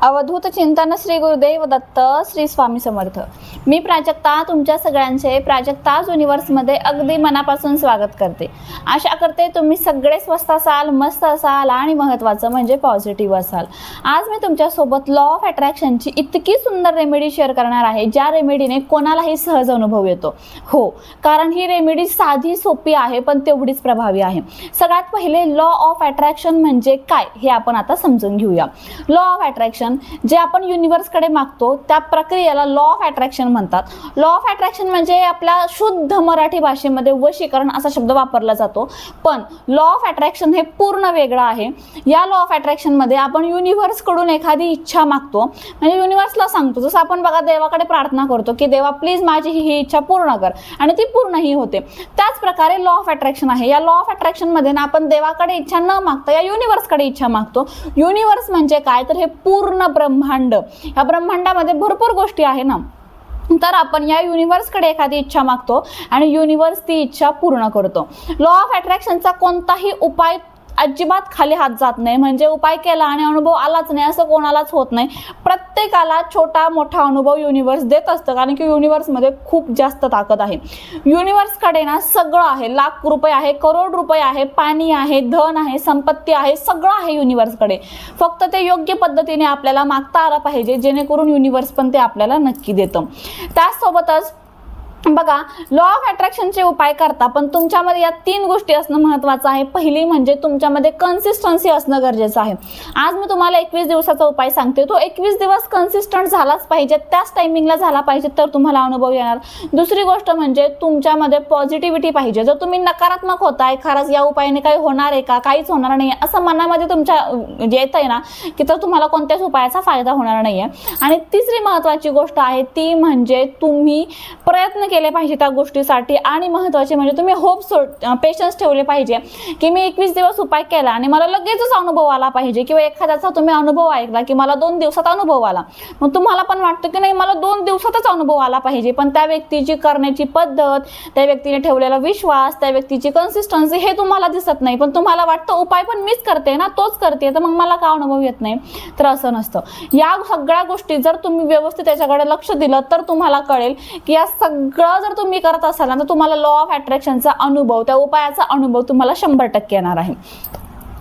अवधूत चिंतन श्री गुरुदेव दत्त श्री स्वामी समर्थ। मी प्राजक्ता तुमच्या सगळ्यांचे प्राजक्ताज युनिवर्समध्ये अगदी मनापासून स्वागत करते। आशा करते तुम्ही सगळे स्वस्त असाल, मस्त असाल आणि महत्त्वाचं म्हणजे पॉझिटिव्ह असाल। आज मी तुमच्यासोबत लॉ ऑफ अट्रॅक्शनची इतकी सुंदर रेमेडी शेअर करणार आहे, ज्या रेमेडीने कोणालाही सहज अनुभव येतो। हो, कारण ही रेमेडी साधी सोपी आहे पण तेवढीच प्रभावी आहे। सगळ्यात पहिले लॉ ऑफ अट्रॅक्शन म्हणजे काय हे आपण आता समजून घेऊया। लॉ ऑफ अट्रॅक्शन जे आपण युनिवर्सकडे मागतो त्या प्रक्रियेला लॉ ऑफ अट्रॅक्शन म्हणतात। लॉ ऑफ अट्रॅक्शन म्हणजे आपल्या शुद्ध मराठी भाषेमध्ये वशीकरण असा शब्द वापरला जातो, पण लॉ ऑफ अट्रॅक्शन हे पूर्ण वेगळं आहे। या लॉ ऑफ अट्रॅक्शन मध्ये आपण युनिवर्सकडून एखादी इच्छा मागतो, म्हणजे युनिवर्सला सांगतो। जसं आपण बघा देवाकडे प्रार्थना करतो की देवा प्लीज माझी ही इच्छा पूर्ण कर, आणि ती पूर्णही होते। त्याच प्रकारे लॉ ऑफ अट्रॅक्शन आहे। या लॉ ऑफ अट्रॅक्शन मध्ये ना आपण देवाकडे इच्छा न मागता या युनिवर्सकडे इच्छा मागतो। युनिवर्स म्हणजे काय तर हे पूर्ण ब्रह्मांड। या ब्रह्मांडामध्ये भरपूर गोष्टी आहे ना, तर आपण या युनिवर्सकडे एखादी इच्छा मागतो आणि युनिवर्स ती इच्छा पूर्ण करतो। लॉ ऑफ अट्रॅक्शनचा कोणताही उपाय अजिबात खाली हात जात नाही, म्हणजे उपाय केला आणि अनुभव आलाच नाही असं कोणालाच होत नाही। प्रत्येकाला छोटा मोठा अनुभव युनिवर्स देत असतं, कारण की युनिवर्समध्ये खूप जास्त ताकद आहे। युनिवर्सकडे ना सगळं आहे, लाख रुपये आहे, करोड रुपये आहे, पाणी आहे, धन आहे, संपत्ती आहे, सगळं आहे युनिवर्सकडे। फक्त ते योग्य पद्धतीने आपल्याला मागता आलं पाहिजे, जेणेकरून युनिवर्स पण ते आपल्याला नक्की देतं। त्याचसोबतच बघा, लॉ ऑफ अट्रॅक्शनचे उपाय करता पण तुमच्यामध्ये या 3 गोष्टी असणं महत्त्वाचं आहे। पहिली म्हणजे तुमच्यामध्ये कन्सिस्टन्सी असणं गरजेचं आहे। आज मी तुम्हाला 21 दिवसाचा उपाय सांगते, तो 21 दिवस कन्सिस्टंट झालाच पाहिजे, त्याच टायमिंगला झाला पाहिजे, तर तुम्हाला अनुभव येणार। दुसरी गोष्ट म्हणजे तुमच्यामध्ये पॉझिटिव्हिटी पाहिजे। जर तुम्ही नकारात्मक होताय, खरंच या उपायाने काही होणार आहे का, काहीच होणार नाही असं मनामध्ये तुमच्या येत आहे ना, की तर तुम्हाला कोणत्याच उपायाचा फायदा होणार नाही आहे। आणि तिसरी महत्त्वाची गोष्ट आहे ती म्हणजे तुम्ही प्रयत्न केले पाहिजे त्या गोष्टीसाठी, आणि महत्त्वाचे म्हणजे तुम्ही पेशन्स ठेवले पाहिजे की मी 21 दिवस उपाय केला आणि मला लगेचच अनुभव आला पाहिजे, किंवा एखाद्याचा तुम्ही अनुभव ऐकला की मला 2 दिवसात अनुभव आला, मग तुम्हाला पण वाटतं की नाही मला 2 दिवसातच अनुभव आला पाहिजे, पण त्या व्यक्तीची करण्याची पद्धत, त्या व्यक्तीने ठेवलेला विश्वास, त्या व्यक्तीची कन्सिस्टन्सी हे तुम्हाला दिसत नाही, पण तुम्हाला वाटतं उपाय पण मीच करते ना, तोच करते, तर मग मला का अनुभव येत नाही। तर असं नसतं। या सगळ्या गोष्टी जर तुम्ही व्यवस्थित त्याच्याकडे लक्ष दिलं तर तुम्हाला कळेल की या सगळं जर तुम्ही करत असाल ना, तर तुम्हाला लॉ ऑफ अट्रॅक्शनचा अनुभव, त्या उपायाचा अनुभव तुम्हाला 100% येणार आहे।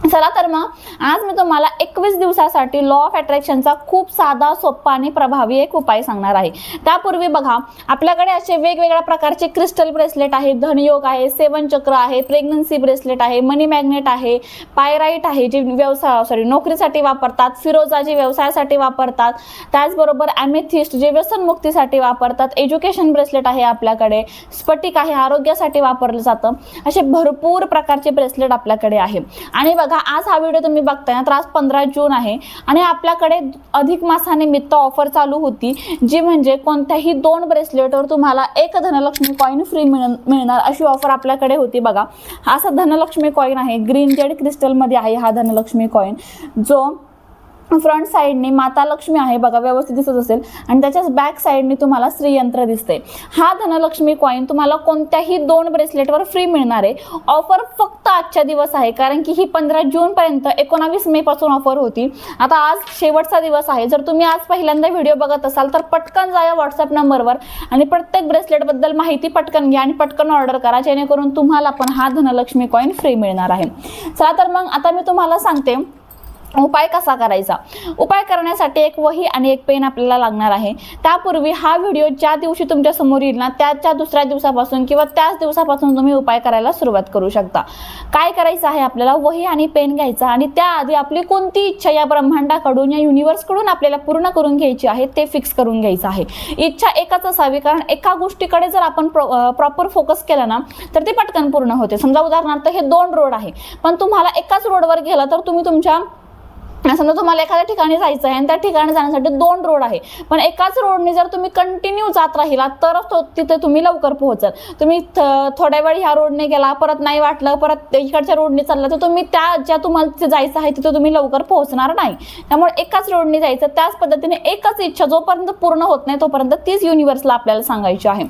चला तर मग आज मी तुम्हाला 21 दिवसासाठी लॉ ऑफ अट्रॅक्शनचा खूप साधा, सोपा आणि प्रभावी एक उपाय सांगणार आहे। त्यापूर्वी बघा, आपल्याकडे असे वेगवेगळ्या प्रकारचे क्रिस्टल ब्रेसलेट आहे, धनयोग आहे, 7 चक्र आहे, प्रेग्नन्सी ब्रेसलेट आहे, मनी मॅग्नेट आहे, पायराईट आहे जे नोकरीसाठी वापरतात, फिरोजा जे व्यवसायासाठी वापरतात, त्याचबरोबर ॲमेथिस्ट जे व्यसनमुक्तीसाठी वापरतात, एज्युकेशन ब्रेसलेट आहे आपल्याकडे, स्फटिक आहे आरोग्यासाठी वापरलं जातं। असे भरपूर प्रकारचे ब्रेसलेट आपल्याकडे आहे। आणि बघा, आज हा व्हिडिओ तुम्ही बघताय ना, तर आज 15 जून आहे आणि आपल्याकडे अधिक मासानिमित्त ऑफर चालू होती, जी म्हणजे कोणत्याही 2 ब्रेसलेटवर तुम्हाला 1 धनलक्ष्मी कॉइन फ्री मिळणार अशी ऑफर आपल्याकडे होती। बघा, हा असा धनलक्ष्मी कॉइन आहे, ग्रीन जेड क्रिस्टलमध्ये आहे हा धनलक्ष्मी कॉइन, जो फ्रंट साईडने माता लक्ष्मी आहे, बघा व्यवस्थित दिसत असेल, आणि त्याच्याच बॅक साईडने तुम्हाला श्रीयंत्र दिसते। हा धनलक्ष्मी कॉइन तुम्हाला कोणत्याही 2 ब्रेसलेटवर फ्री मिळणार आहे। ऑफर फक्त आजच्या दिवस आहे, कारण की ही 15 जून पर्यंत 19 मे पासून ऑफर होती। आता आज शेवटचा दिवस आहे। जर तुम्ही आज पहिल्यांदा व्हिडिओ बघत असाल तर पटकन जाया व्हॉट्सअप नंबरवर आणि प्रत्येक ब्रेसलेट बद्दल माहिती पटकन घ्या आणि पटकन ऑर्डर करा, जेणेकरून तुम्हाला पण हा धनलक्ष्मी कॉइन फ्री मिळणार आहे। चला तर मग आता मी तुम्हाला सांगते उपाय कसा करायचा। उपाय करण्यासाठी एक वही आणि एक पेन आपल्याला लागणार आहे। त्यापूर्वी हा व्हिडिओ ज्या दिवशी तुमच्या समोर येईल ना, त्याच्या दुसऱ्या दिवसापासून किंवा त्याच दिवसापासून तुम्ही उपाय करायला सुरुवात करू शकता। काय करायचं आहे, आपल्याला वही आणि पेन घ्यायचा आणि त्याआधी आपली कोणती इच्छा या ब्रह्मांडाकडून, या युनिवर्सकडून आपल्याला पूर्ण करून घ्यायची आहे ते फिक्स करून घ्यायचं आहे। इच्छा एकच असावी, कारण एका गोष्टीकडे जर आपण प्रॉपर फोकस केला ना तर ती पटकन पूर्ण होते। समजा उदाहरणार्थ हे 2 रोड आहे, पण तुम्हाला एकाच रोडवर गेला तर तुम्ही तुमच्या समजा तुम्हाला एखाद्या ठिकाणी जायचं आहे आणि त्या ठिकाणी जाण्यासाठी 2 रोड आहे, पण एकाच रोडने जर तुम्ही कंटिन्यू जात राहिला तरच तिथे तुम्ही लवकर पोहोचाल। तुम्ही थोड्या वेळ ह्या रोडने गेला, परत नाही वाटलं, परत इकडच्या रोडने चालला, तर तुम्ही त्या ज्या तुम्हाला जायचं आहे तिथे तुम्ही लवकर पोहोचणार नाही। त्यामुळे एकाच रोडने जायचं। त्याच पद्धतीने एकच इच्छा जोपर्यंत पूर्ण होत नाही तोपर्यंत तीच युनिवर्सला आपल्याला सांगायची आहे।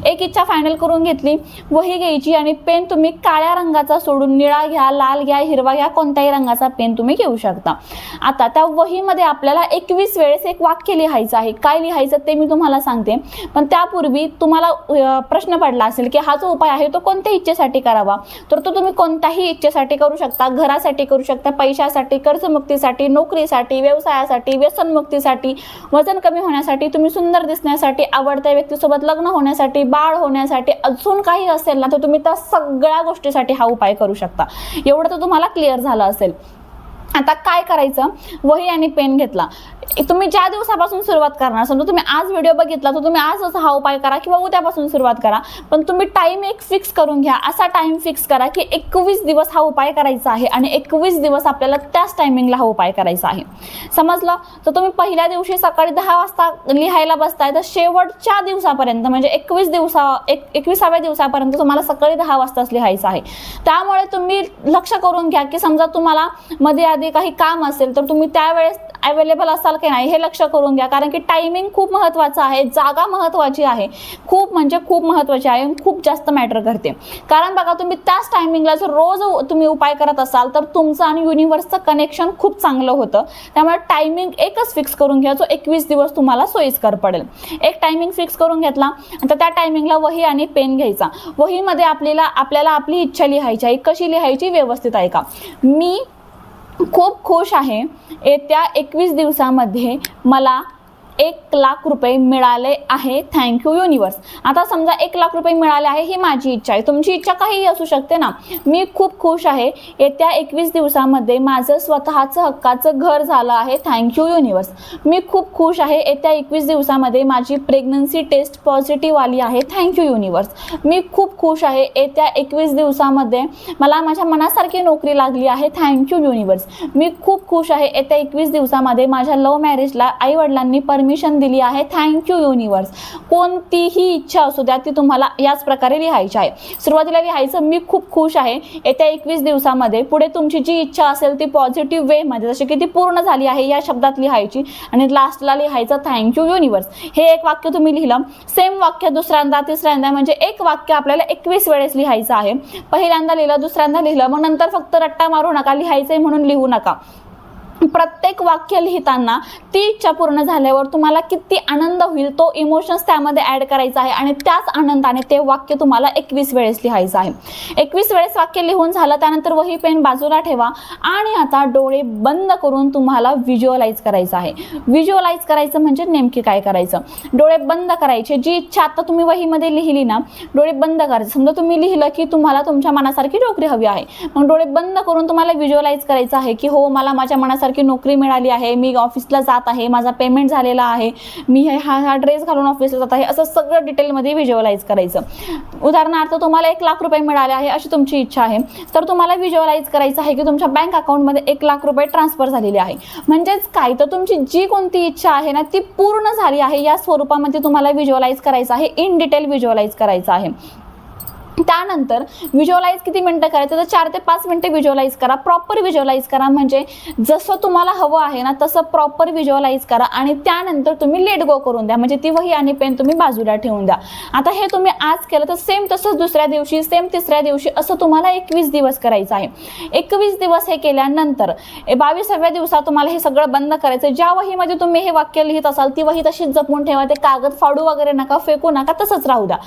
एक इच्छा फायनल करून घेतली, वही घ्यायची आणि पेन तुम्ही काळ्या रंगाचा सोडून निळा घ्या, लाल घ्या, हिरवा घ्या, कोणत्याही रंगाचा पेन तुम्ही घेऊ शकता। आता त्या वहीमध्ये आपल्याला 21 वेळेस एक वाक्य लिहायचं आहे. काय लिहायचं ते मी तुम्हाला सांगते, पण त्यापूर्वी तुम्हाला प्रश्न पडला असेल की हा जो उपाय आहे तो कोणत्या इच्छेसाठी करावा. तर तो तुम्ही कोणत्याही इच्छेसाठी करू शकता. घरासाठी करू शकता, पैशासाठी, कर्जमुक्तीसाठी, नोकरीसाठी, व्यवसायासाठी, व्यसनमुक्तीसाठी, वजन कमी होण्यासाठी, तुम्ही सुंदर दिसण्यासाठी, आवडत्या व्यक्तीसोबत लग्न होण्यासाठी, बाळ होण्यासाठी, अजून काही असेल ना तर तुम्ही त्या सगळ्या गोष्टीसाठी हा उपाय करू शकता. एवढं तर तुम्हाला क्लिअर झालं असेल. आता काय करायचं, वही आणि पेन घेतला. तुम्ही ज्या दिवसापासून सुरुवात करणार, समजा तुम्ही आज व्हिडिओ बघितला तर तुम्ही आजच हा उपाय करा किंवा उद्यापासून सुरुवात करा, पण तुम्ही टाइम एक फिक्स करून घ्या. असा टाइम फिक्स करा की 21 दिवस हा उपाय करायचा आहे आणि 21 दिवस आपल्याला त्याच टायमिंगला हा उपाय करायचा आहे. समजलं? तर तुम्ही पहिल्या दिवशी सकाळी 10 वाजता लिहायला बसताय तर शेवटच्या दिवसापर्यंत म्हणजे 21व्या दिवसापर्यंत तुम्हाला सकाळी 10 वाजताच लिहायचं आहे. त्यामुळे तुम्ही लक्ष करून घ्या की समजा तुम्हाला मध्ये आधी काही काम असेल तर तुम्ही त्यावेळेस अवेलेबल असाल की नाही हे लक्ष करून घ्या, कारण की टायमिंग खूप महत्त्वाचं आहे, जागा महत्त्वाची आहे, खूप म्हणजे खूप महत्त्वाची आहे, खूप जास्त मॅटर करते. कारण बघा तुम्ही त्याच टायमिंगला जर रोज तुम्ही उपाय करत असाल तर तुमचं आणि युनिव्हर्सचं कनेक्शन खूप चांगलं होतं. त्यामुळे टायमिंग एकच फिक्स करून घ्या जो 21 दिवस तुम्हाला सोयीस्कर पडेल. एक टायमिंग फिक्स करून घेतला तर त्या टायमिंगला वही आणि पेन घ्यायचा. वहीमध्ये आपल्याला आपली इच्छा लिहायची आहे. कशी लिहायची व्यवस्थित आहे का. मी खूप खुश आहे, येत्या 21 दिवसामध्ये मला 1 लाख रुपये मिळाले आहे, थँक्यू युनिवर्स. आता समजा 1 लाख रुपये मिळाले आहे ही माझी इच्छा आहे, तुमची इच्छा काहीही असू शकते ना. मी खूप खुश आहे, येत्या 21 दिवसामध्ये माझं स्वतःचं हक्काचं घर झालं आहे, थँक्यू युनिवर्स. मी खूप खुश आहे, येत्या 21 दिवसामध्ये माझी प्रेग्नन्सी टेस्ट पॉझिटिव्ह आली आहे, थँक्यू युनिवर्स. मी खूप खुश आहे, येत्या 21 दिवसामध्ये मला माझ्या मनासारखी नोकरी लागली आहे, थँक्यू युनिवर्स. मी खूप खुश आहे, येत्या 21 दिवसामध्ये माझ्या लव्ह मॅरेजला आईवडिलांनी परमिशन दिली आहे, थँक्यू युनिवर्स. कोणतीही इच्छा असू द्या ती तुम्हाला याच प्रकारे लिहायची आहे. सुरुवातीला लिहायचं मी खूप खुश आहे, येत्या 21 दिवसामध्ये. पुढे तुमची जी इच्छा असेल ती पॉझिटिव्ह वेमध्ये जशी की ती पूर्ण झाली आहे या शब्दात लिहायची आणि लास्टला लिहायचं थँक्यू युनिवर्स. हे एक वाक्य तुम्ही लिहिलं. सेम वाक्य दुसऱ्यांदा तिसऱ्यांदा म्हणजे एक वाक्य आपल्याला 21 वेळेस लिहायचं आहे. पहिल्यांदा लिहिलं, दुसऱ्यांदा लिहिलं, मग नंतर फक्त रट्टा मारू नका, लिहायचंय म्हणून लिहू नका. प्रत्येक वाक्य लिहिताना ती इच्छा पूर्ण झाल्यावर तुम्हाला किती आनंद होईल तो इमोशन्स त्यामध्ये ॲड करायचा आहे आणि त्याच आनंदाने ते वाक्य तुम्हाला 21 वेळेस लिहायचं आहे. 21 वेळेस वाक्य लिहून झालं त्यानंतर वही पेन बाजूला ठेवा आणि आता डोळे बंद करून तुम्हाला व्हिज्युअलाइज करायचं आहे. व्हिज्युअलाइज करायचं म्हणजे नेमकी काय करायचं, डोळे बंद करायचे. जी इच्छा आता तुम्ही वहीमध्ये लिहिली ना, डोळे बंद करायचे. समजा तुम्ही लिहिलं की तुम्हाला तुमच्या मनासारखी नोकरी हवी आहे, मग डोळे बंद करून तुम्हाला व्हिज्युअलाइज करायचं आहे की हो मला माझ्या मनासारखी नोकरी मिळाली आहे, मी ऑफिसला जात आहे, माझा पेमेंट झालेला आहे, मी हा ड्रेस घालून ऑफिसला जात आहे, असं सगळं डिटेलमध्ये व्हिज्युअलाइज करायचं. उदाहरणार्थ तुम्हाला 1 लाख रुपये मिळाले आहे अशी तुमची इच्छा आहे, तर तुम्हाला व्हिज्युअलाइज करायचं आहे की तुमच्या बँक अकाउंटमध्ये 1 लाख रुपये ट्रान्सफर झालेले आहे. म्हणजेच काय तर तुमची जी कोणती इच्छा आहे ना ती पूर्ण झाली आहे या स्वरूपामध्ये तुम्हाला व्हिज्युअलाइज करायचं आहे, इन डिटेल व्हिज्युअलाइज करायचं आहे. त्यानंतर व्हिज्युअलाइज किती मिनिटं करायचं तर 4 ते 5 मिनिटं व्हिज्युअलाइज करा. प्रॉपर व्हिज्युअलाइज करा म्हणजे जसं तुम्हाला हवं आहे ना तसं प्रॉपर व्हिज्युअलाइज करा आणि त्यानंतर तुम्ही लेट गो करून द्या. म्हणजे ती वही आणि पेन तुम्ही बाजूला ठेवून द्या. आता हे तुम्ही आज केलं तर सेम तसंच दुसऱ्या दिवशी, सेम तिसऱ्या दिवशी असं तुम्हाला 21 दिवस करायचं आहे. 21 दिवस हे केल्यानंतर 22व्या दिवसात तुम्हाला हे सगळं बंद करायचं. ज्या वहीमध्ये तुम्ही हे वाक्य लिहित असाल ती वही तशीच जपून ठेवा. ते कागद फाडू वगैरे नका, फेकू नका, तसंच राहू द्या.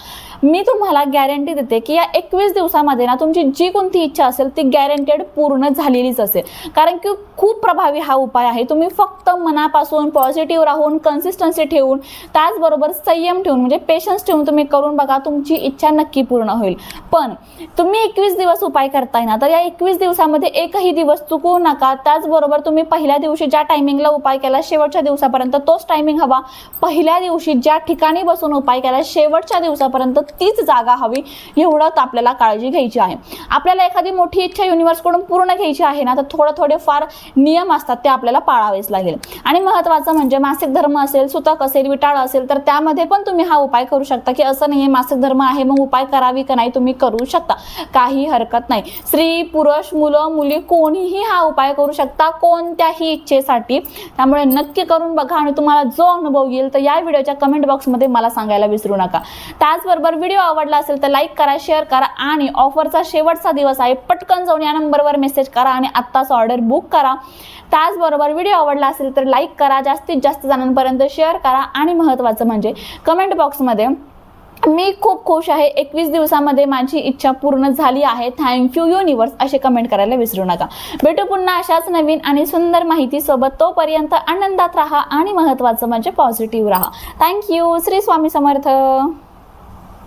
मी तुम्हाला गॅरंटी देते की या 21 दिवसामध्ये ना तुमची जी कोणती इच्छा असेल ती गॅरंटेड पूर्ण झालेलीच असेल. कारण की खूप प्रभावी हा उपाय आहे. तुम्ही फक्त मनापासून पॉझिटिव्ह राहून, कन्सिस्टन्सी ठेवून, त्याचबरोबर संयम ठेवून म्हणजे पेशन्स ठेवून तुम्ही करून बघा, तुमची इच्छा नक्की पूर्ण होईल. पण तुम्ही 21 दिवस उपाय करताय ना तर या 21 दिवसामध्ये एकही दिवस चुकवू नका. त्याचबरोबर तुम्ही पहिल्या दिवशी ज्या टायमिंगला उपाय केला शेवटच्या दिवसापर्यंत तोच टायमिंग हवा. पहिल्या दिवशी ज्या ठिकाणी बसून उपाय केला शेवटच्या दिवसापर्यंत तीच जागा हवी. एवढं आपल्याला काळजी घ्यायची आहे. आपल्याला एखादी मोठी इच्छा युनिव्हर्सकडून पूर्ण घ्यायची आहे ना तर थोडे फार नियम असतात ते आपल्याला पाळावेच लागेल. आणि महत्त्वाचं म्हणजे मासिक धर्म असेल, सुतक असेल, विटाळ असेल तर त्यामध्ये पण तुम्ही हा उपाय करू शकता की असं नाही मासिक धर्म आहे मग उपाय करावी का नाही, तुम्ही करू शकता, काही हरकत नाही. स्त्री, पुरुष, मुलं, मुली कोणीही हा उपाय करू शकता कोणत्याही इच्छेसाठी. त्यामुळे नक्की करून बघा आणि तुम्हाला जो अनुभव येईल तर या व्हिडिओच्या कमेंट बॉक्समध्ये मला सांगायला विसरू नका. त्याचबरोबर व्हिडिओ आवडला असेल तर लाईक करा, करा, शेअर करा आणि ऑफरचा शेवटचा दिवस आहे, पटकन जाऊन या नंबरवर मेसेज करा आणि आत्ताच ऑर्डर बुक करा. त्याचबरोबर व्हिडिओ आवडला असेल तर लाईक करा, जास्तीत जास्त जणांपर्यंत शेअर करा आणि महत्त्वाचं म्हणजे कमेंट बॉक्समध्ये मी खूप खुश आहे, 21 दिवसामध्ये माझी इच्छा पूर्ण झाली आहे, थँक्यू युनिवर्स असे कमेंट करायला विसरू नका. भेटू पुन्हा अशाच नवीन आणि सुंदर माहितीसोबत. तोपर्यंत आनंदात राहा आणि महत्त्वाचं म्हणजे पॉझिटिव्ह राहा. थँक्यू. श्री स्वामी समर्थ.